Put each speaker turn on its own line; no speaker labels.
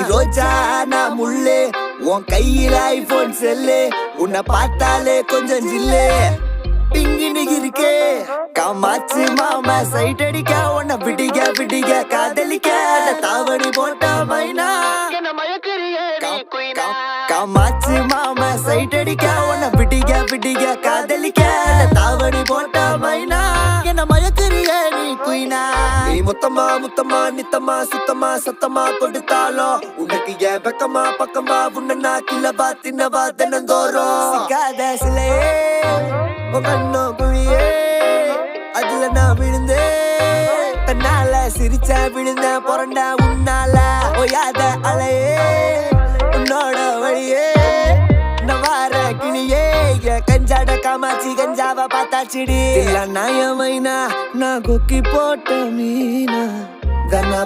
ரோஜா நான் முள்ளு உன் கையில ஐபோன் செல்லு உன்னை பார்த்தாலே கொஞ்சம் ஜில்லு பிங்கினு இருக்கே காமாச்சு மாமா சைட் அடிக்க உன்னை பிடிக்க பிடிக்க காதலிக்க தாவணி போட்ட மைனா காமாச்சு மாமா சைட் அடிக்க உன்னை பிடிக்க பிடிக்க காதலிக்க தாவணி போட்ட மைனா என்ன மயக்கிறிய நீ குயினா நீ முத்தமா முத்தமா நித்தமா சுத்தமா சத்தமா கொடுத்தாலும் உனக்கு ஏன் பக்கமா பக்கமா உன்ன கிளவா தின்னவா தினந்தோறும் சிக்காத சிலையே கண்ணோ குழியே அதுல நான் விழுந்தேன் தன்னால சிரிச்சா விழுந்த பொறண்ட உன்னால ஓயாத அலையே உன்னோட வழியே நவார கிளியே கஞ்சாட காமாச்சி கஞ்சாவ பார்த்தாச்சிடி இல்ல நாயமைனா நான் கொக்கி போட்ட மீனா கண்ணா